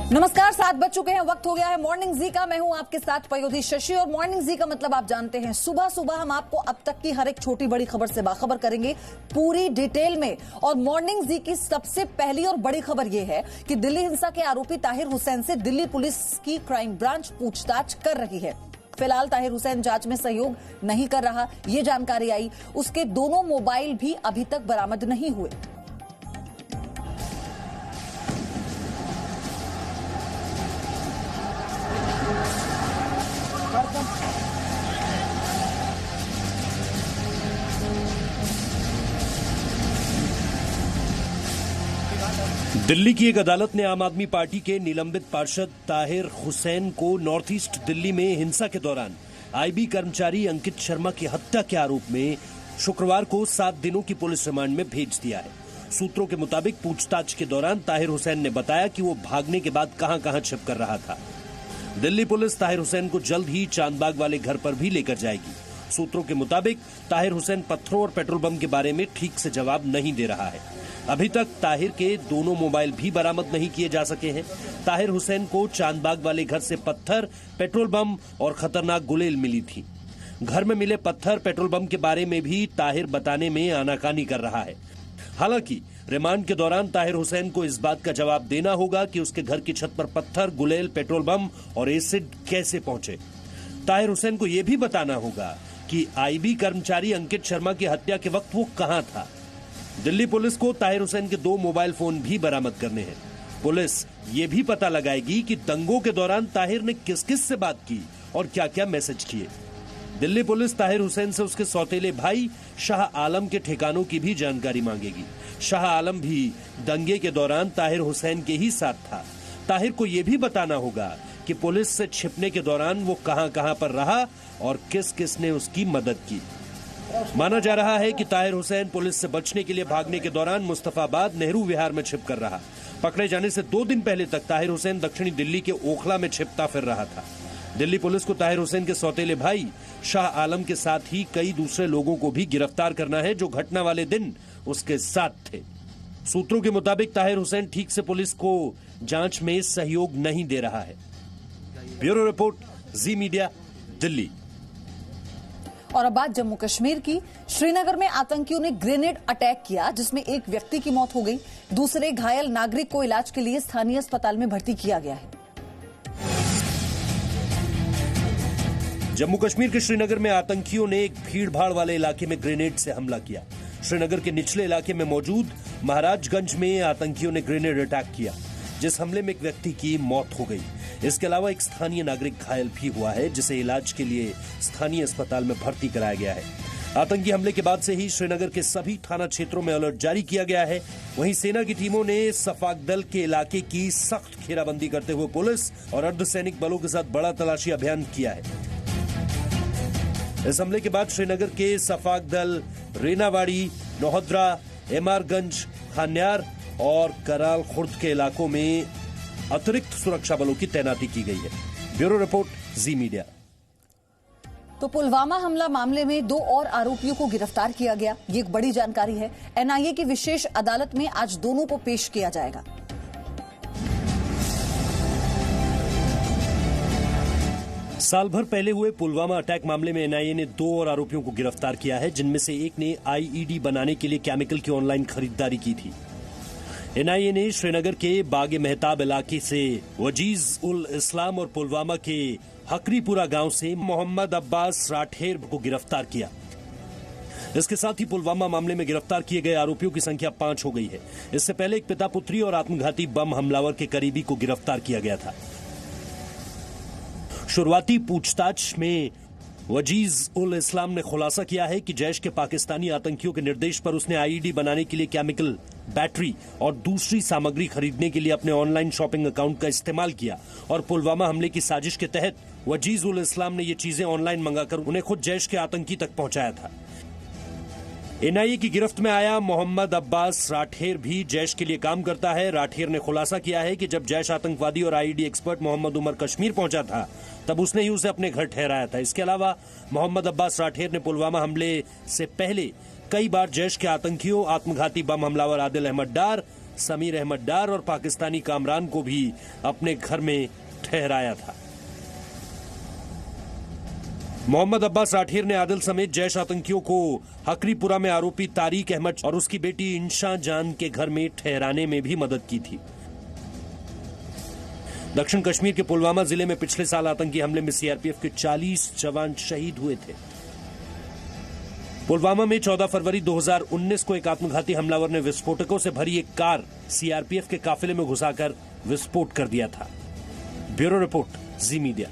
नमस्कार, 7 बज चुके हैं, वक्त हो गया है मॉर्निंग जी का। मैं हूं आपके साथ पयोधी शशि और मॉर्निंग जी का मतलब आप जानते हैं, सुबह सुबह हम आपको अब तक की हर एक छोटी बड़ी खबर से बाखबर करेंगे पूरी डिटेल में। और मॉर्निंग जी की सबसे पहली और बड़ी खबर यह है कि दिल्ली हिंसा के आरोपी ताहिर हुसैन से दिल्ली पुलिस की क्राइम ब्रांच पूछताछ कर रही है। फिलहाल ताहिर हुसैन जांच में सहयोग नहीं कर रहा, यह जानकारी आई। उसके दोनों मोबाइल भी अभी तक बरामद नहीं हुए। दिल्ली की एक अदालत ने आम आदमी पार्टी के निलंबित पार्षद ताहिर हुसैन को नॉर्थ ईस्ट दिल्ली में हिंसा के दौरान आईबी कर्मचारी अंकित शर्मा की हत्या के आरोप में शुक्रवार को 7 दिनों की पुलिस रिमांड में भेज दिया है। सूत्रों के मुताबिक पूछताछ के दौरान ताहिर हुसैन ने बताया कि वो भागने के बाद कहां-कहां छिप कर रहा था। दिल्ली पुलिस ताहिर हुसैन को जल्द ही चांदबाग वाले घर पर भी लेकर जाएगी। सूत्रों के मुताबिक ताहिर हुसैन पत्थरों और पेट्रोल बम के बारे में ठीक से जवाब नहीं दे रहा है। अभी तक ताहिर के दोनों मोबाइल भी बरामद नहीं किए जा सके हैं। ताहिर हुसैन को चांदबाग वाले घर से पत्थर, पेट्रोल बम और खतरनाक गुलेल मिली थी। घर में मिले पत्थर, पेट्रोल बम के बारे में भी ताहिर बताने में आनाकानी कर रहा है। हालांकि रिमांड के दौरान ताहिर हुसैन को इस बात का जवाब देना होगा कि उसके घर की छत पर पत्थर, गुलेल, पेट्रोल बम और एसिड कैसे पहुंचे। ताहिर हुसैन को यह भी बताना होगा कि आईबी कर्मचारी अंकित शर्मा की हत्या के वक्त वो कहां था। दिल्ली पुलिस को ताहिर हुसैन के 2 मोबाइल फोन भी बरामद करने हैं। पुलिस ये भी पता लगाएगी कि दंगों के दौरान ताहिर ने किस किस से बात की और क्या क्या मैसेज किए। दिल्ली पुलिस ताहिर हुसैन से उसके सौतेले भाई शाह आलम के ठिकानों की भी जानकारी मांगेगी। शाह आलम भी दंगे के दौरान ताहिर हुसैन के ही साथ था। ताहिर को यह भी बताना होगा कि पुलिस से छिपने के दौरान वो कहां-कहां पर रहा और किस किस ने उसकी मदद की। माना जा रहा है कि ताहिर हुसैन पुलिस से बचने के लिए भागने के दौरान मुस्तफाबाद नेहरू विहार में छिप कर रहा। पकड़े जाने से 2 दिन पहले तक ताहिर हुसैन दक्षिणी दिल्ली के ओखला में छिपता फिर रहा था। दिल्ली पुलिस को ताहिर हुसैन के सौतेले भाई शाह आलम के साथ ही कई दूसरे लोगों को भी गिरफ्तार करना है जो घटना वाले दिन उसके साथ थे। सूत्रों के मुताबिक ताहिर हुसैन ठीक से पुलिस को जांच में सहयोग नहीं दे रहा है। ब्यूरो रिपोर्ट, जी मीडिया, दिल्ली। और अब बात जम्मू कश्मीर की। श्रीनगर में आतंकियों ने ग्रेनेड अटैक किया जिसमें एक व्यक्ति की मौत हो गई। दूसरे घायल नागरिक को इलाज के लिए स्थानीय अस्पताल में भर्ती किया गया है। जम्मू कश्मीर के श्रीनगर में आतंकियों ने एक भीड़भाड़ वाले इलाके में ग्रेनेड से हमला किया। श्रीनगर के निचले इलाके में मौजूद महाराजगंज में आतंकियों ने ग्रेनेड अटैक किया, जिस हमले में एक व्यक्ति की मौत हो गई। इसके अलावा एक स्थानीय नागरिक घायल भी हुआ है, जिसे इलाज के लिए स्थानीय अस्पताल में भर्ती कराया गया है। आतंकी हमले के बाद से ही श्रीनगर के सभी थाना क्षेत्रों में अलर्ट जारी किया गया है। वहीं सेना की टीमों ने सफाकदल के इलाके की सख्त घेराबंदी करते हुए पुलिस और अर्धसैनिक बलों के साथ बड़ा तलाशी अभियान किया है। इस हमले के बाद श्रीनगर के सफाकदल, रेनावाड़ी, नौहद्रा, एमआरगंज, खान्यार और कराल खुर्द के इलाकों में अतिरिक्त सुरक्षा बलों की तैनाती की गई है। ब्यूरो रिपोर्ट, जी मीडिया। तो पुलवामा हमला मामले में 2 और आरोपियों को गिरफ्तार किया गया, ये एक बड़ी जानकारी है। एनआईए की विशेष अदालत में आज दोनों को पेश किया जाएगा। साल भर पहले हुए पुलवामा अटैक मामले में एनआईए ने 2 और आरोपियों को गिरफ्तार किया है, जिनमें से एक ने आईईडी बनाने के लिए केमिकल की ऑनलाइन खरीदारी की थी। एनआईए ने श्रीनगर के बागे मेहताब इलाके से वजीज उल इस्लाम और पुलवामा के हकरीपुरा गांव से मोहम्मद अब्बास राठेर को गिरफ्तार किया। इसके साथ ही पुलवामा मामले में गिरफ्तार किए गए आरोपियों की संख्या 5 हो गई है। इससे पहले एक पिता पुत्री और आत्मघाती बम हमलावर के करीबी को गिरफ्तार किया गया था। शुरुआती पूछताछ में वजीज उल इस्लाम ने खुलासा किया है कि जैश के पाकिस्तानी आतंकियों के निर्देश पर उसने आईईडी बनाने के लिए केमिकल, बैटरी और दूसरी सामग्री खरीदने के लिए अपने ऑनलाइन शॉपिंग अकाउंट का इस्तेमाल किया और पुलवामा हमले की साजिश के तहत वजीज उल इस्लाम ने ये चीजें ऑनलाइन मंगाकर उन्हें खुद जैश के आतंकी तक पहुंचाया था। एनआईए की गिरफ्त में आया मोहम्मद अब्बास राठेर भी जैश के लिए काम करता है। राठेर ने खुलासा किया है कि जब जैश आतंकवादी और आईईडी एक्सपर्ट मोहम्मद उमर कश्मीर पहुंचा था, तब उसने ही उसे अपने घर ठहराया था। इसके अलावा मोहम्मद अब्बास राठेर ने पुलवामा हमले से पहले कई बार जैश के आतंकियों, आत्मघाती बम हमलावर आदिल अहमद डार, समीर अहमद डार और पाकिस्तानी कामरान को भी अपने घर में ठहराया था। मोहम्मद अब्बास राठीर ने आदिल समेत जैश आतंकियों को हकरीपुरा में आरोपी तारिक अहमद और उसकी बेटी इंशा जान के घर में ठहराने में भी मदद की थी। दक्षिण कश्मीर के पुलवामा जिले में पिछले साल आतंकी हमले में सीआरपीएफ के 40 जवान शहीद हुए थे। पुलवामा में 14 फरवरी 2019 को एक आत्मघाती हमलावर ने विस्फोटकों से भरी एक कार सीआरपीएफ के काफिले में घुसाकर विस्फोट कर दिया था। ब्यूरो रिपोर्ट, जी मीडिया।